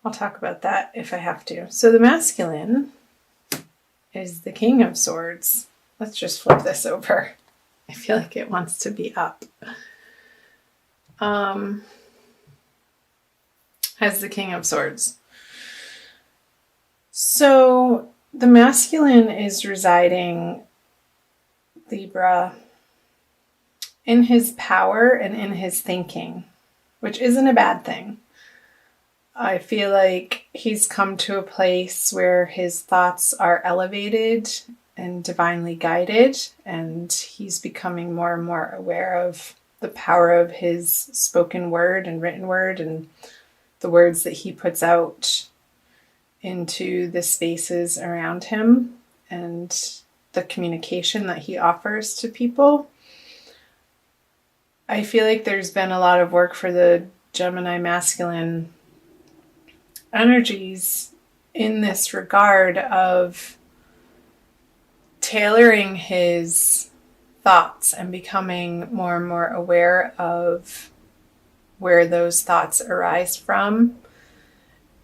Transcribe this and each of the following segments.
I'll talk about that if I have to. So the masculine is the King of Swords. Let's just flip this over. I feel like it wants to be up. Has the King of Swords. So the masculine is residing, Libra, in his power and in his thinking, which isn't a bad thing. I feel like he's come to a place where his thoughts are elevated and divinely guided, and he's becoming more and more aware of the power of his spoken word and written word and the words that he puts out into the spaces around him and the communication that he offers to people. I feel like there's been a lot of work for the Gemini masculine energies in this regard of tailoring his thoughts and becoming more and more aware of where those thoughts arise from.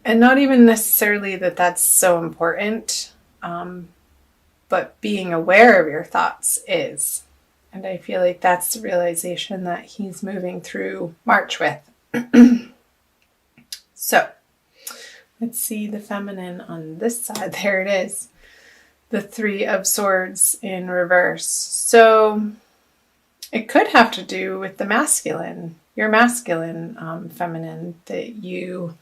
And not even necessarily that that's so important, but being aware of your thoughts is. And I feel like that's the realization that he's moving through March with. So, let's see the feminine on this side. There it is. The Three of Swords in reverse. So, it could have to do with the masculine, your masculine feminine that you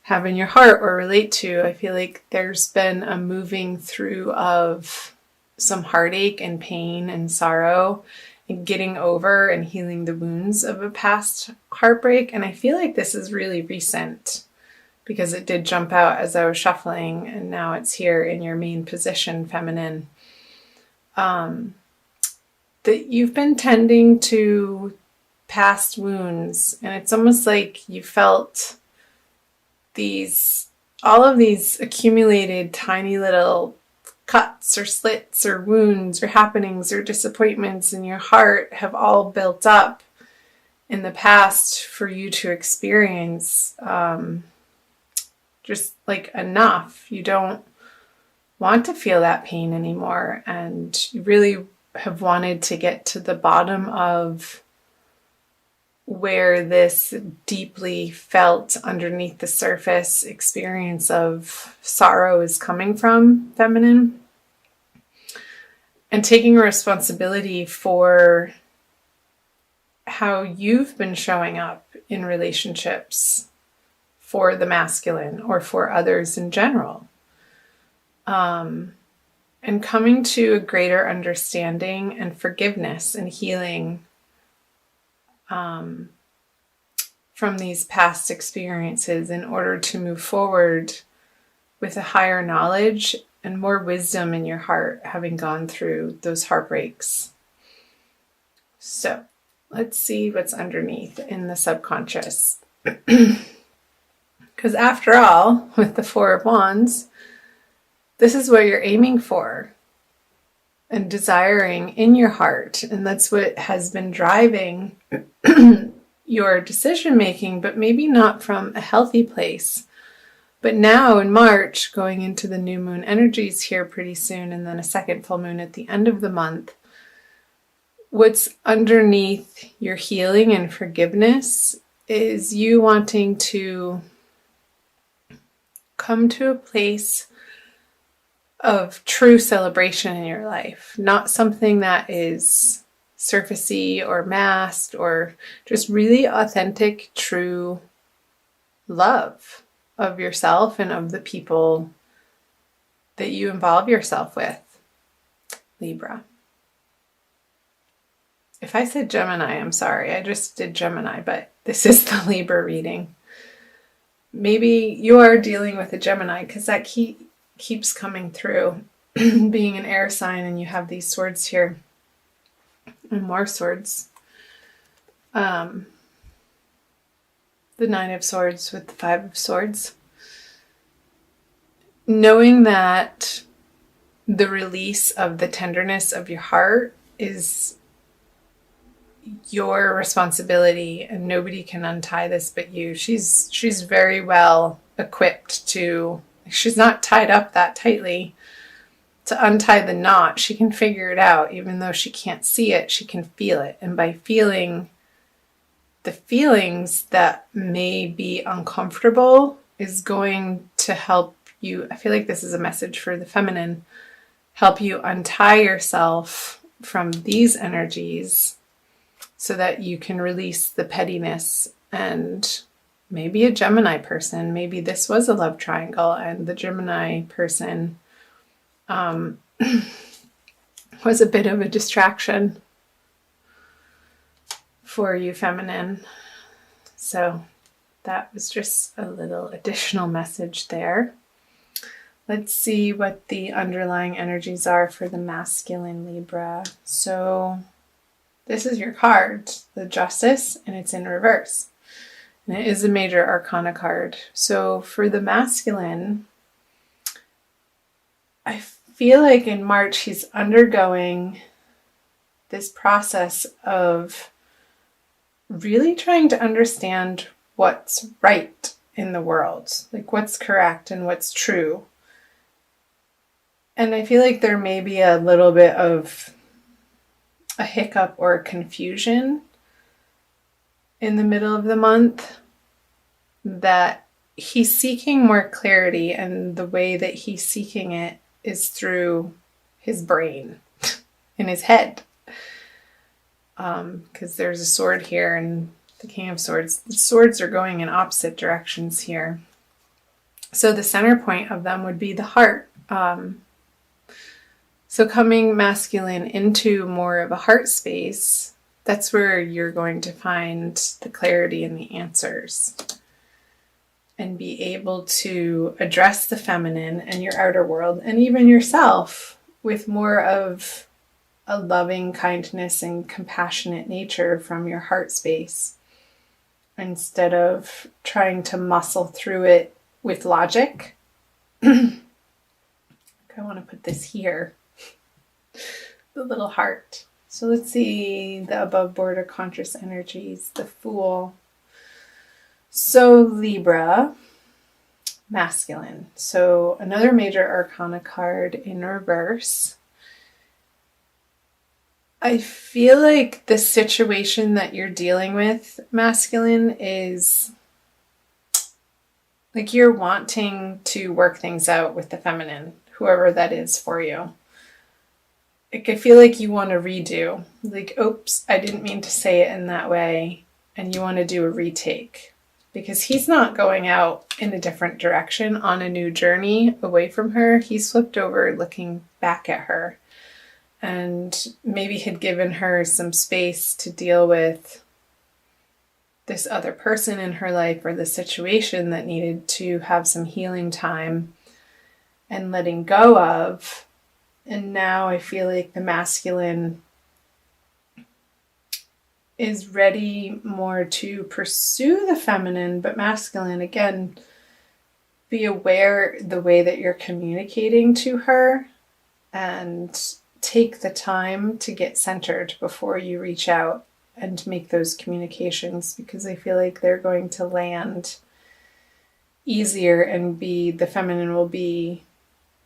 have in your heart or relate to. I feel like there's been a moving through of some heartache and pain and sorrow and getting over and healing the wounds of a past heartbreak. And I feel like this is really recent because it did jump out as I was shuffling, and now it's here in your main position, feminine. That you've been tending to past wounds, and it's almost like you felt all of these accumulated tiny little cuts or slits or wounds or happenings or disappointments in your heart have all built up in the past for you to experience just like enough. You don't want to feel that pain anymore, and you really have wanted to get to the bottom of where this deeply felt underneath the surface experience of sorrow is coming from, feminine. And taking responsibility for how you've been showing up in relationships for the masculine or for others in general. And coming to a greater understanding and forgiveness and healing from these past experiences in order to move forward with a higher knowledge and more wisdom in your heart, having gone through those heartbreaks. So let's see what's underneath in the subconscious. Because after all, with the Four of Wands, this is what you're aiming for and desiring in your heart. And that's what has been driving your decision making, but maybe not from a healthy place. But now in March, going into the new moon energies here pretty soon, and then a second full moon at the end of the month, what's underneath your healing and forgiveness is you wanting to come to a place of true celebration in your life, not something that is surfacey or masked, or just really authentic, true love of yourself and of the people that you involve yourself with, Libra. If I said Gemini, I'm sorry. I just did Gemini, but this is the Libra reading. Maybe you are dealing with a Gemini because that keeps coming through. Being an air sign and you have these swords here and more swords. The Nine of Swords with the Five of Swords. Knowing that the release of the tenderness of your heart is your responsibility and nobody can untie this but you. She's very well equipped to, she's not tied up that tightly to untie the knot. She can figure it out. Even though she can't see it, she can feel it. And by feeling the feelings that may be uncomfortable is going to help you. I feel like this is a message for the feminine. Help you untie yourself from these energies so that you can release the pettiness. And maybe a Gemini person, maybe this was a love triangle and the Gemini person was a bit of a distraction for you, feminine. So that was just a little additional message there. Let's see what the underlying energies are for the masculine Libra. So this is your card, the Justice, and it's in reverse. And it is a major arcana card. So for the masculine, I feel like in March he's undergoing this process of really trying to understand what's right in the world, like what's correct and what's true. And I feel like there may be a little bit of a hiccup or confusion in the middle of the month, that he's seeking more clarity, and the way that he's seeking it is through his brain, in his head. Because there's a sword here and the King of Swords. The swords are going in opposite directions here. So the center point of them would be the heart. So coming masculine into more of a heart space, that's where you're going to find the clarity and the answers. And be able to address the feminine and your outer world, and even yourself, with more of a loving kindness and compassionate nature from your heart space, instead of trying to muscle through it with logic. I want to put this here, the little heart. So let's see the above border conscious energies, the Fool. So Libra, masculine. So another major arcana card in reverse. I feel like the situation that you're dealing with, masculine, is like you're wanting to work things out with the feminine, whoever that is for you. Like I feel like you want to redo. Like, oops, I didn't mean to say it in that way. And you want to do a retake. Because he's not going out in a different direction on a new journey away from her. He's flipped over looking back at her. And maybe had given her some space to deal with this other person in her life, or the situation that needed to have some healing time and letting go of. And now I feel like the masculine is ready more to pursue the feminine, but masculine, again, be aware the way that you're communicating to her, and take the time to get centered before you reach out and make those communications, because I feel like they're going to land easier, and the feminine will be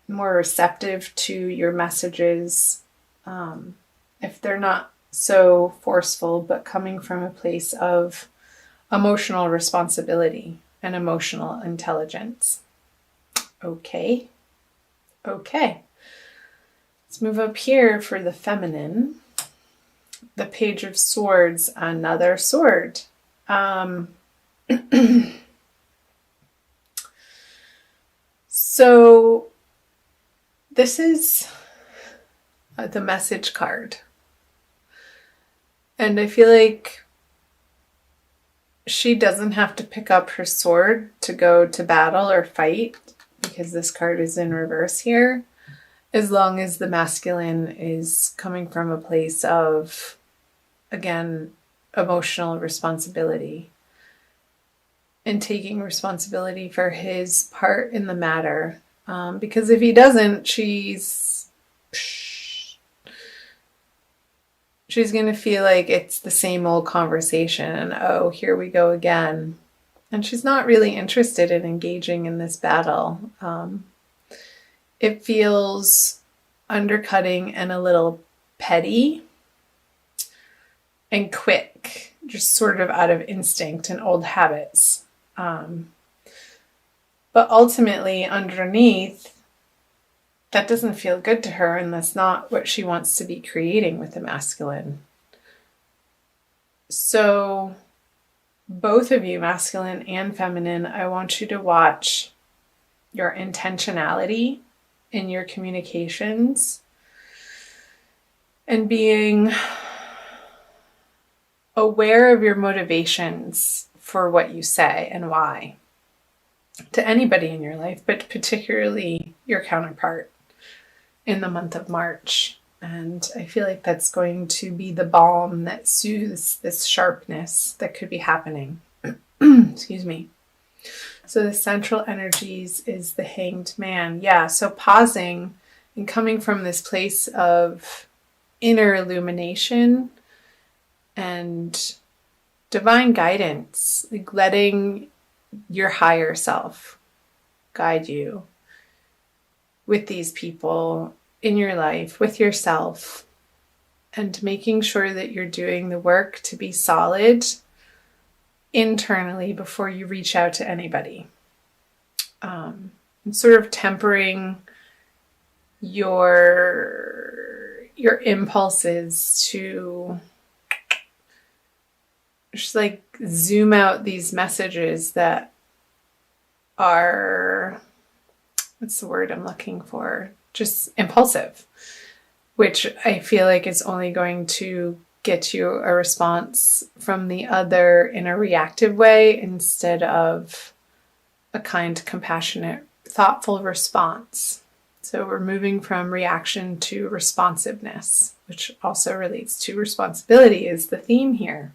more receptive to your messages, if they're not so forceful, but coming from a place of emotional responsibility and emotional intelligence. Okay. Let's move up here for the feminine. The Page of Swords, another sword. So this is the message card. And I feel like she doesn't have to pick up her sword to go to battle or fight, because this card is in reverse here, as long as the masculine is coming from a place of, again, emotional responsibility and taking responsibility for his part in the matter. Because if he doesn't, she's going to feel like it's the same old conversation, and oh, here we go again. And she's not really interested in engaging in this battle. It feels undercutting and a little petty and quick, just sort of out of instinct and old habits. But ultimately, underneath, that doesn't feel good to her, and that's not what she wants to be creating with the masculine. So both of you, masculine and feminine, I want you to watch your intentionality in your communications and being aware of your motivations for what you say and why to anybody in your life, but particularly your counterpart in the month of March. And I feel like that's going to be the balm that soothes this sharpness that could be happening. Excuse me. So the central energies is the Hanged Man. Yeah, so pausing and coming from this place of inner illumination and divine guidance, like letting your higher self guide you with these people in your life, with yourself, and making sure that you're doing the work to be solid internally before you reach out to anybody. And sort of tempering your impulses to just like zoom out these messages that are, what's the word I'm looking for? Just impulsive, which I feel like is only going to get you a response from the other in a reactive way instead of a kind, compassionate, thoughtful response. So we're moving from reaction to responsiveness, which also relates to responsibility, is the theme here.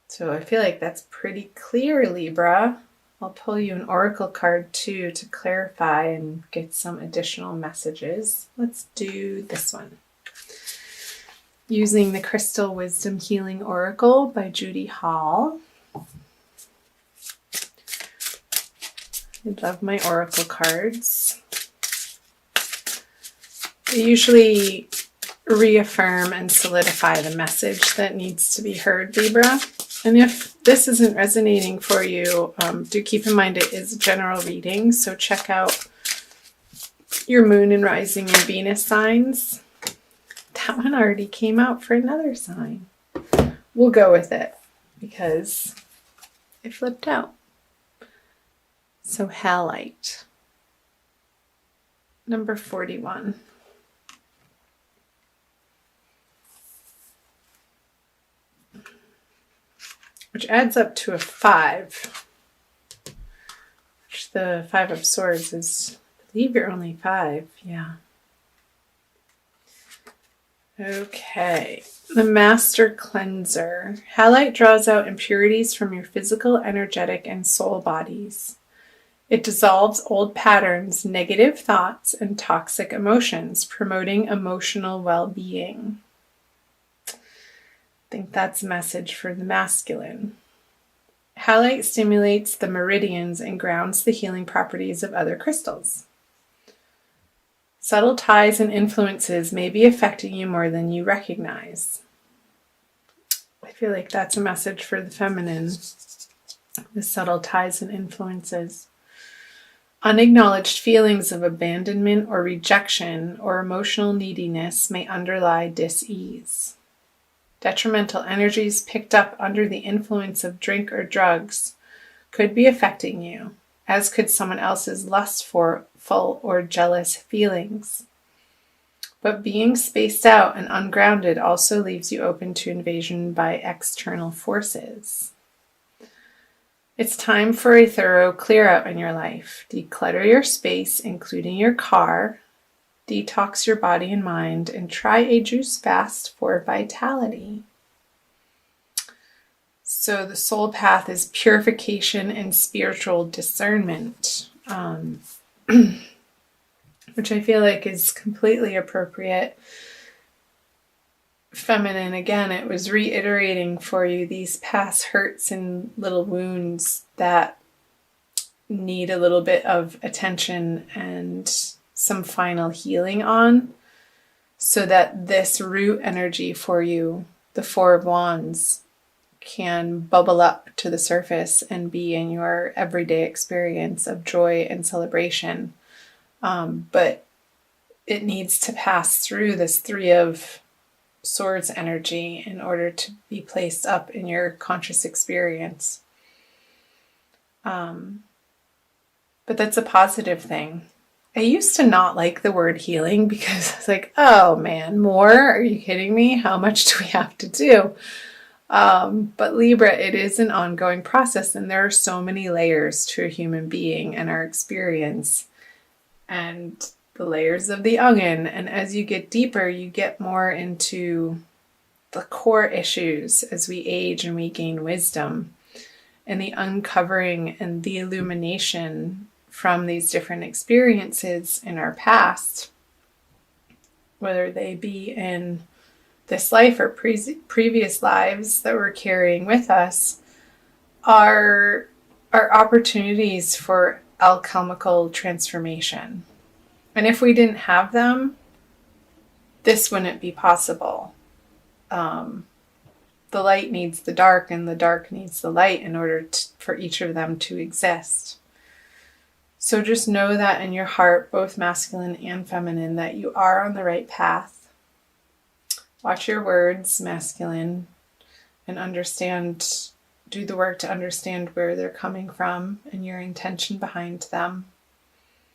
So I feel like that's pretty clear, Libra. I'll pull you an oracle card too to clarify and get some additional messages. Let's do this one. Using the Crystal Wisdom Healing Oracle by Judy Hall. I love my oracle cards. They usually reaffirm and solidify the message that needs to be heard, Libra. And if this isn't resonating for you, do keep in mind it is a general reading, so check out your moon and rising and Venus signs. That one already came out for another sign. We'll go with it because it flipped out. So Halite, number 41. Which adds up to a 5. Which the 5 of Swords is, I believe you're only 5. Yeah. Okay. The Master Cleanser. Halite draws out impurities from your physical, energetic, and soul bodies. It dissolves old patterns, negative thoughts, and toxic emotions, promoting emotional well-being. I think that's a message for the masculine. Halite stimulates the meridians and grounds the healing properties of other crystals. Subtle ties and influences may be affecting you more than you recognize. I feel like that's a message for the feminine. The subtle ties and influences. Unacknowledged feelings of abandonment or rejection or emotional neediness may underlie dis-ease. Detrimental energies picked up under the influence of drink or drugs could be affecting you, as could someone else's lustful or jealous feelings. But being spaced out and ungrounded also leaves you open to invasion by external forces. It's time for a thorough clear out in your life. Declutter your space, including your car, detox your body and mind, and try a juice fast for vitality. So the soul path is purification and spiritual discernment, which I feel like is completely appropriate feminine, again, it was reiterating for you these past hurts and little wounds that need a little bit of attention and some final healing on, so that this root energy for you, the Four of Wands, can bubble up to the surface and be in your everyday experience of joy and celebration. But it needs to pass through this Three of Swords energy in order to be placed up in your conscious experience. But that's a positive thing. I used to not like the word healing because it's like, oh man, more? Are you kidding me? How much do we have to do? But Libra, it is an ongoing process, and there are so many layers to a human being and our experience, and the layers of the onion. And as you get deeper, you get more into the core issues as we age and we gain wisdom, and the uncovering and the illumination from these different experiences in our past, whether they be in this life or previous lives that we're carrying with us, are opportunities for alchemical transformation. And if we didn't have them, this wouldn't be possible. The light needs the dark, and the dark needs the light in order for each of them to exist. So just know that in your heart, both masculine and feminine, that you are on the right path. Watch your words, masculine, and understand, do the work to understand where they're coming from and your intention behind them.